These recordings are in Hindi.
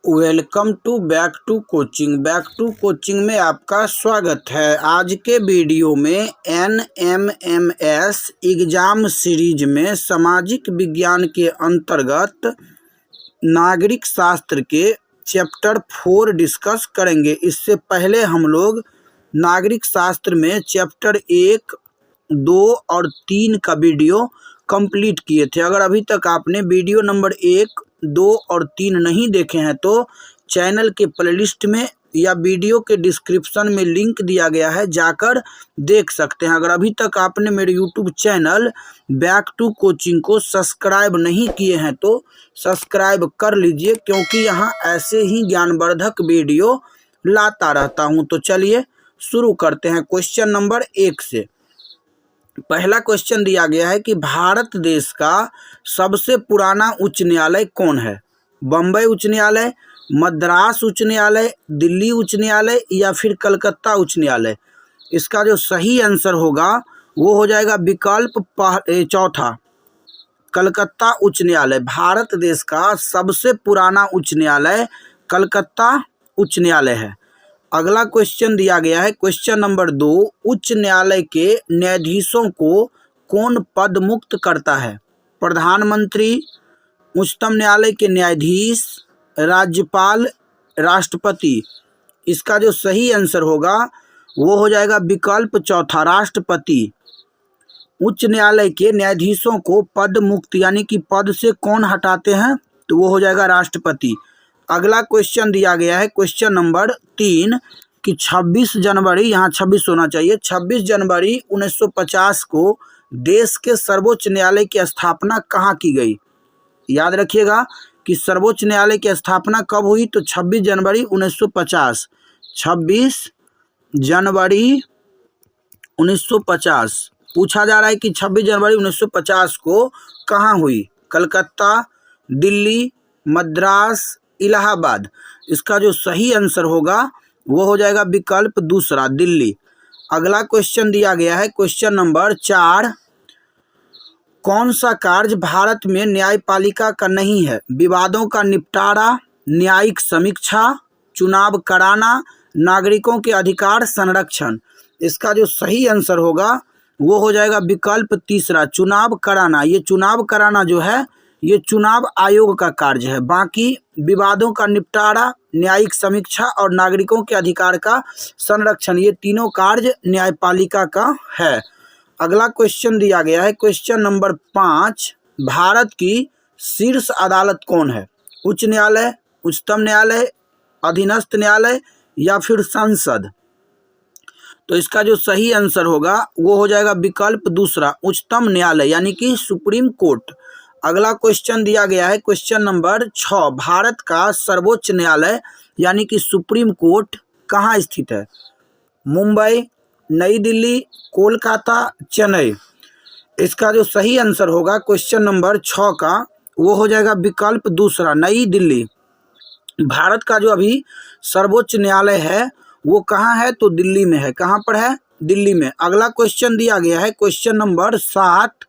Welcome to back to coaching में आपका स्वागत है। आज के वीडियो में NMMS एग्जाम सीरीज में सामाजिक विज्ञान के अंतर्गत नागरिक शास्त्र के चैप्टर 4 डिस्कस करेंगे। इससे पहले हम लोग नागरिक शास्त्र में चैप्टर 1, 2 और 3 का वीडियो कंप्लीट किए थे। अगर अभी तक आपने वीडियो नंबर 1, 2 और 3 नहीं देखे हैं तो चैनल के प्लेलिस्ट में या वीडियो के डिस्क्रिप्शन में लिंक दिया गया है, जाकर देख सकते हैं। अगर अभी तक आपने मेरे YouTube channel back to coaching को सब्सक्राइब नहीं किए हैं तो सब्सक्राइब कर लीजिए, क्योंकि यहाँ ऐसे ही ज्ञानवर्धक वीडियो लाता रहता हूँ। तो चलिए शुरू करते हैं क्वेश्चन नंबर 1 से। पहला क्वेश्चन दिया गया है कि भारत देश का सबसे पुराना उच्च न्यायालय कौन है? बम्बई उच्च न्यायालय, मद्रास उच्च न्यायालय, दिल्ली उच्च न्यायालय या फिर कलकत्ता उच्च न्यायालय? इसका जो सही आंसर होगा वो हो जाएगा विकल्प चौथा, कलकत्ता उच्च न्यायालय। भारत देश का सबसे पुराना उच्च न्यायालय कलकत्ता उच्च न्यायालय है। अगला क्वेश्चन दिया गया है क्वेश्चन नंबर 2, उच्च न्यायालय के न्यायाधीशों को कौन पद मुक्त करता है? प्रधानमंत्री, उच्चतम न्यायालय के न्यायाधीश, राज्यपाल, राष्ट्रपति? इसका जो सही आंसर होगा वो हो जाएगा विकल्प चौथा, राष्ट्रपति। उच्च न्यायालय के न्यायाधीशों को पद मुक्त यानी कि पद से कौन हटाते हैं? तो वो हो जाएगा राष्ट्रपति। अगला क्वेश्चन दिया गया है क्वेश्चन नंबर 3 कि 26 जनवरी, यहाँ 26 होना चाहिए, 26 जनवरी 1950 को देश के सर्वोच्च न्यायालय की स्थापना कहाँ की गई? याद रखिएगा कि सर्वोच्च न्यायालय की स्थापना कब हुई? तो 26 जनवरी 1950। 26 जनवरी 1950 पूछा जा रहा है कि 26 जनवरी 1950 को कहाँ हुई? कलकत्ता, दिल्ली, मद्रास, इलाहाबाद? इसका जो सही आंसर होगा वो हो जाएगा विकल्प दूसरा, दिल्ली। अगला क्वेश्चन दिया गया है क्वेश्चन नंबर 4, कौन सा कार्य भारत में न्यायपालिका का नहीं है? विवादों का निपटारा, न्यायिक समीक्षा, चुनाव कराना, नागरिकों के अधिकार संरक्षण? इसका जो सही आंसर होगा वो हो जाएगा विकल्प तीसरा, चुनाव कराना। ये चुनाव कराना जो है ये चुनाव आयोग का कार्य है। बाकी विवादों का निपटारा, न्यायिक समीक्षा और नागरिकों के अधिकार का संरक्षण, ये तीनों कार्य न्यायपालिका का है। अगला क्वेश्चन दिया गया है क्वेश्चन नंबर 5, भारत की शीर्ष अदालत कौन है? उच्च न्यायालय, उच्चतम न्यायालय, अधीनस्थ न्यायालय या फिर संसद? तो इसका जो सही आंसर होगा वो हो जाएगा विकल्प दूसरा, उच्चतम न्यायालय यानी कि सुप्रीम कोर्ट। अगला क्वेश्चन दिया गया है क्वेश्चन नंबर 6, भारत का सर्वोच्च न्यायालय यानी कि सुप्रीम कोर्ट कहाँ स्थित है? मुंबई, नई दिल्ली, कोलकाता, चेन्नई? इसका जो सही आंसर होगा क्वेश्चन नंबर 6 का वो हो जाएगा विकल्प दूसरा, नई दिल्ली। भारत का जो अभी सर्वोच्च न्यायालय है वो कहाँ है? तो दिल्ली में है। कहाँ पर है? दिल्ली में। अगला क्वेश्चन दिया गया है क्वेश्चन नंबर 7,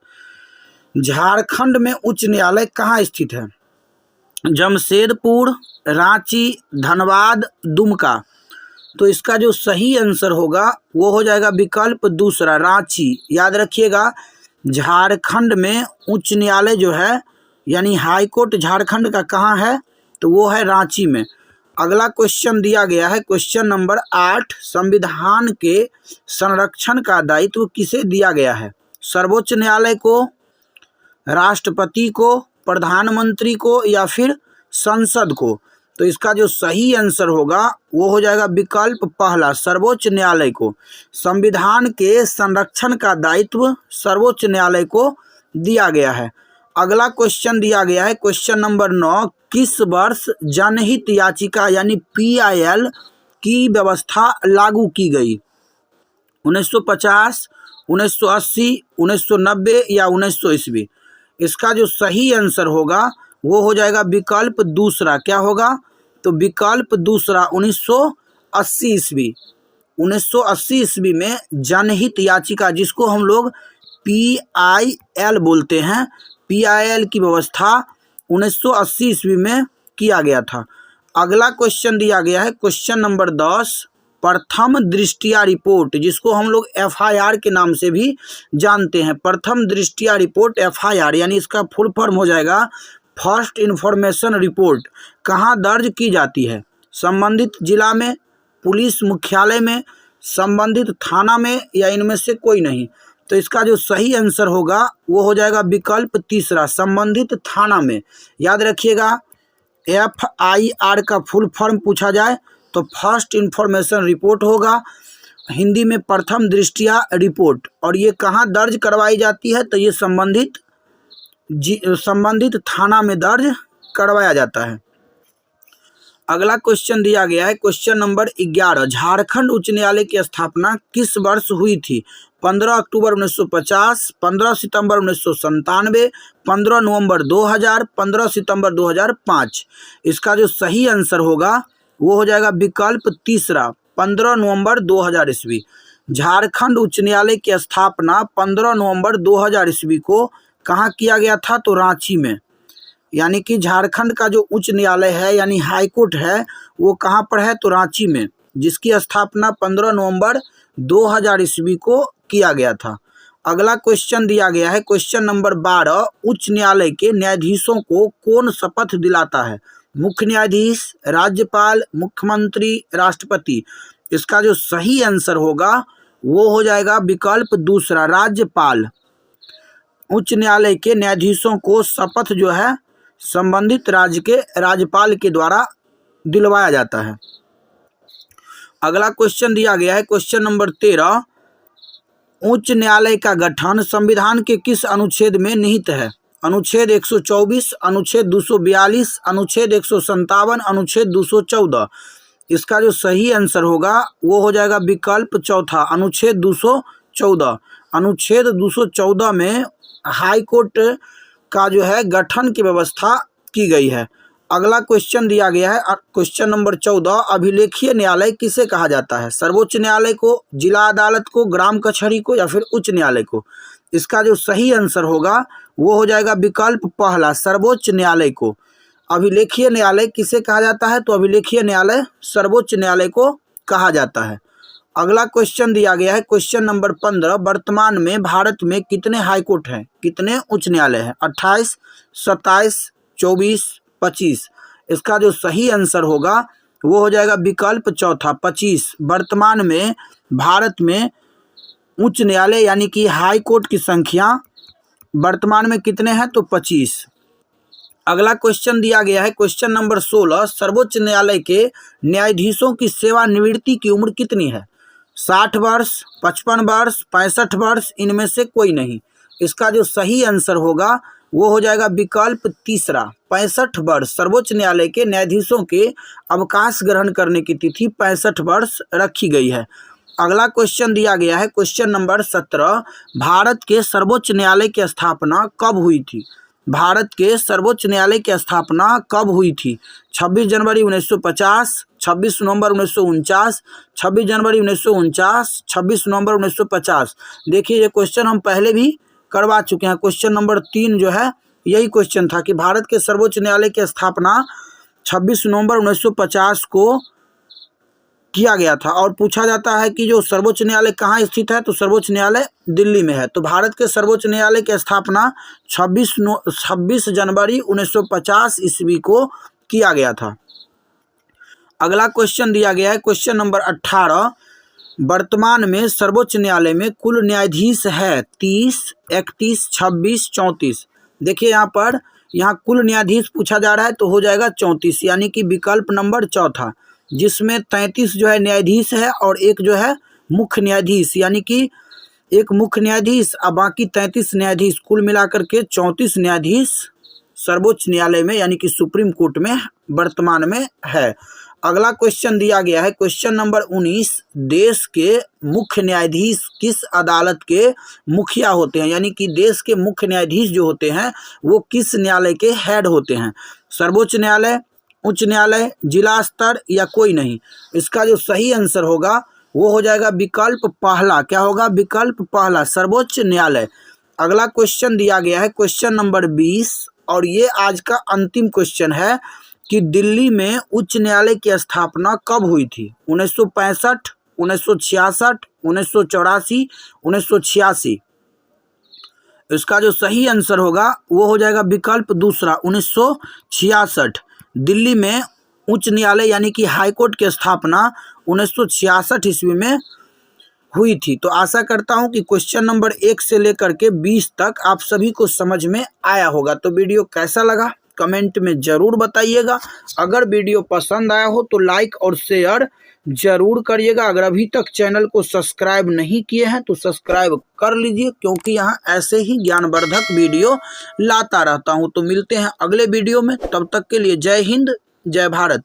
झारखंड में उच्च न्यायालय कहाँ स्थित है? जमशेदपुर, रांची, धनबाद, दुमका? तो इसका जो सही आंसर होगा वो हो जाएगा विकल्प दूसरा, रांची। याद रखिएगा झारखंड में उच्च न्यायालय जो है यानी हाई कोर्ट झारखंड का कहाँ है? तो वो है रांची में। अगला क्वेश्चन दिया गया है क्वेश्चन नंबर 8, संविधान के संरक्षण का दायित्व किसे दिया गया है? सर्वोच्च न्यायालय को, राष्ट्रपति को, प्रधानमंत्री को या फिर संसद को? तो इसका जो सही आंसर होगा वो हो जाएगा विकल्प पहला, सर्वोच्च न्यायालय को। संविधान के संरक्षण का दायित्व सर्वोच्च न्यायालय को दिया गया है। अगला क्वेश्चन दिया गया है क्वेश्चन नंबर 9, किस वर्ष जनहित याचिका यानी PIL की व्यवस्था लागू की गई? 1950, 1980, 1990 या 1900 ईस्वी? इसका जो सही आंसर होगा वो हो जाएगा विकल्प दूसरा। क्या होगा? तो विकल्प दूसरा, 1980 ईस्वी। 1980 ईस्वी में जनहित याचिका, जिसको हम लोग PIL बोलते हैं, PIL की व्यवस्था 1980 ईस्वी में किया गया था। अगला क्वेश्चन दिया गया है क्वेश्चन नंबर 10, प्रथम दृष्टिया रिपोर्ट, जिसको हम लोग FIR के नाम से भी जानते हैं। प्रथम दृष्टिया रिपोर्ट FIR यानी इसका फुल फॉर्म हो जाएगा फर्स्ट इंफॉर्मेशन रिपोर्ट, कहाँ दर्ज की जाती है? संबंधित जिला में, पुलिस मुख्यालय में, संबंधित थाना में, या इनमें से कोई नहीं। तो इसका जो सही आंसर होगा वो हो जाएगा विकल्प तीसरा, संबंधित थाना में। याद रखिएगा, FIR का फुल फॉर्म पूछा जाए तो फर्स्ट इंफॉर्मेशन रिपोर्ट होगा, हिंदी में प्रथम दृष्टिया रिपोर्ट। और ये कहाँ दर्ज करवाई जाती है? तो ये संबंधित थाना में दर्ज करवाया जाता है। अगला क्वेश्चन दिया गया है क्वेश्चन नंबर 11, झारखंड उच्च न्यायालय की स्थापना किस वर्ष हुई थी? 15 अक्टूबर 1950, 15 सितंबर 1997, 15 नवंबर 2000, 15 सितंबर 2005। इसका जो सही आंसर होगा वो हो जाएगा विकल्प तीसरा, 15 नवंबर 2000 ईस्वी। झारखंड उच्च न्यायालय की स्थापना 15 नवंबर 2000 ईस्वी को कहाँ किया गया था? तो रांची में। यानी कि झारखंड का जो उच्च न्यायालय है यानी हाई कोर्ट है वो कहाँ पर है? तो रांची में, जिसकी स्थापना 15 नवंबर 2000 ईस्वी को किया गया था। अगला क्वेश्चन दिया गया है क्वेश्चन नंबर 12, उच्च न्यायालय के न्यायाधीशों को कौन शपथ दिलाता है? मुख्य न्यायाधीश, राज्यपाल, मुख्यमंत्री, राष्ट्रपति। इसका जो सही आंसर होगा वो हो जाएगा विकल्प दूसरा, राज्यपाल। उच्च न्यायालय के न्यायाधीशों को शपथ जो है संबंधित राज्य के राज्यपाल के द्वारा दिलवाया जाता है। अगला क्वेश्चन दिया गया है क्वेश्चन नंबर 13, उच्च न्यायालय का गठन संविधान के किस अनुच्छेद में निहित है? अनुच्छेद 124, अनुच्छेद 242, अनुच्छेद 157, अनुच्छेद 214। इसका जो सही आंसर होगा वो हो जाएगा विकल्प चौथा, अनुच्छेद 214। अनुच्छेद 214 में हाई कोर्ट का जो है गठन की व्यवस्था की गई है। अगला क्वेश्चन दिया गया है क्वेश्चन नंबर 14, अभिलेखीय न्यायालय किसे कहा जाता है? सर्वोच्च न्यायालय को, जिला अदालत को, ग्राम कचहरी को, या फिर उच्च न्यायालय को? इसका जो सही आंसर होगा वो हो जाएगा विकल्प पहला, सर्वोच्च न्यायालय को। अभिलेखीय न्यायालय किसे कहा जाता है? तो अभिलेखीय न्यायालय सर्वोच्च न्यायालय को कहा जाता है। अगला क्वेश्चन दिया गया है क्वेश्चन नंबर 15, वर्तमान में भारत में कितने हाई कोर्ट हैं? कितने उच्च न्यायालय हैं? 28, 27, 24, 25। इसका जो सही आंसर होगा वो हो जाएगा विकल्प चौथा, 25। वर्तमान में भारत में उच्च न्यायालय यानी कि हाई कोर्ट की संख्या वर्तमान में कितने हैं? तो 25। अगला क्वेश्चन दिया गया है क्वेश्चन नंबर 16, सर्वोच्च न्यायालय के न्यायाधीशों की सेवानिवृत्ति की उम्र कितनी है? 60 वर्ष, 55 वर्ष, 65 वर्ष, इनमें से कोई नहीं। इसका जो सही आंसर होगा वो हो जाएगा विकल्प तीसरा, 65 वर्ष। सर्वोच्च न्यायालय के न्यायाधीशों के अवकाश ग्रहण करने की तिथि 65 वर्ष रखी गई है। अगला क्वेश्चन दिया गया है क्वेश्चन नंबर 17, भारत के सर्वोच्च न्यायालय की स्थापना कब हुई थी? भारत के सर्वोच्च न्यायालय की स्थापना कब हुई थी? 26 जनवरी 1950, 26 नवंबर 1949, 26 जनवरी 1949, 26 नवंबर 1950। देखिए ये क्वेश्चन हम पहले भी करवा चुके हैं। क्वेश्चन नंबर 3 जो है यही क्वेश्चन था कि भारत के सर्वोच्च न्यायालय की स्थापना 26 नवंबर 1950 को किया गया था। और पूछा जाता है कि जो सर्वोच्च न्यायालय कहाँ स्थित है? तो सर्वोच्च न्यायालय दिल्ली में है। तो भारत के सर्वोच्च न्यायालय की स्थापना 26 जनवरी 1950 ईस्वी को किया गया था। अगला क्वेश्चन दिया गया है क्वेश्चन नंबर 18, वर्तमान में सर्वोच्च न्यायालय में कुल न्यायाधीश है 30, 31, 26, 34। देखिए यहाँ कुल न्यायाधीश पूछा जा रहा है तो हो जाएगा 34, यानी कि विकल्प नंबर चौथा, जिसमें 33 जो है न्यायाधीश है और एक जो है मुख्य न्यायाधीश, यानी कि एक मुख्य न्यायाधीश और बाकी 33 न्यायाधीश, कुल मिलाकर के 34 न्यायाधीश सर्वोच्च न्यायालय में यानी कि सुप्रीम कोर्ट में वर्तमान में है। अगला क्वेश्चन दिया गया है क्वेश्चन नंबर 19, देश के मुख्य न्यायाधीश किस अदालत के मुखिया होते हैं? यानी कि देश के मुख्य न्यायाधीश जो होते हैं वो किस न्यायालय के हेड होते हैं? सर्वोच्च न्यायालय, उच्च न्यायालय, जिला स्तर, या कोई नहीं? इसका जो सही आंसर होगा वो हो जाएगा विकल्प पहला। क्या होगा? विकल्प पहला, सर्वोच्च न्यायालय। अगला क्वेश्चन दिया गया है क्वेश्चन नंबर 20 और ये आज का अंतिम क्वेश्चन है। कि दिल्ली में उच्च न्यायालय की स्थापना कब हुई थी? 1965, 1966, 1984, 1986। इसका जो सही आंसर होगा वो हो जाएगा विकल्प दूसरा 1966। दिल्ली में उच्च न्यायालय यानी कि हाईकोर्ट की स्थापना 1966 ईस्वी में हुई थी। तो आशा करता हूं कि क्वेश्चन नंबर 1 से लेकर के 20 तक आप सभी को समझ में आया होगा। तो वीडियो कैसा लगा कमेंट में ज़रूर बताइएगा। अगर वीडियो पसंद आया हो तो लाइक और शेयर ज़रूर करिएगा। अगर अभी तक चैनल को सब्सक्राइब नहीं किए हैं तो सब्सक्राइब कर लीजिए, क्योंकि यहाँ ऐसे ही ज्ञानवर्धक वीडियो लाता रहता हूँ। तो मिलते हैं अगले वीडियो में, तब तक के लिए जय हिंद, जय भारत।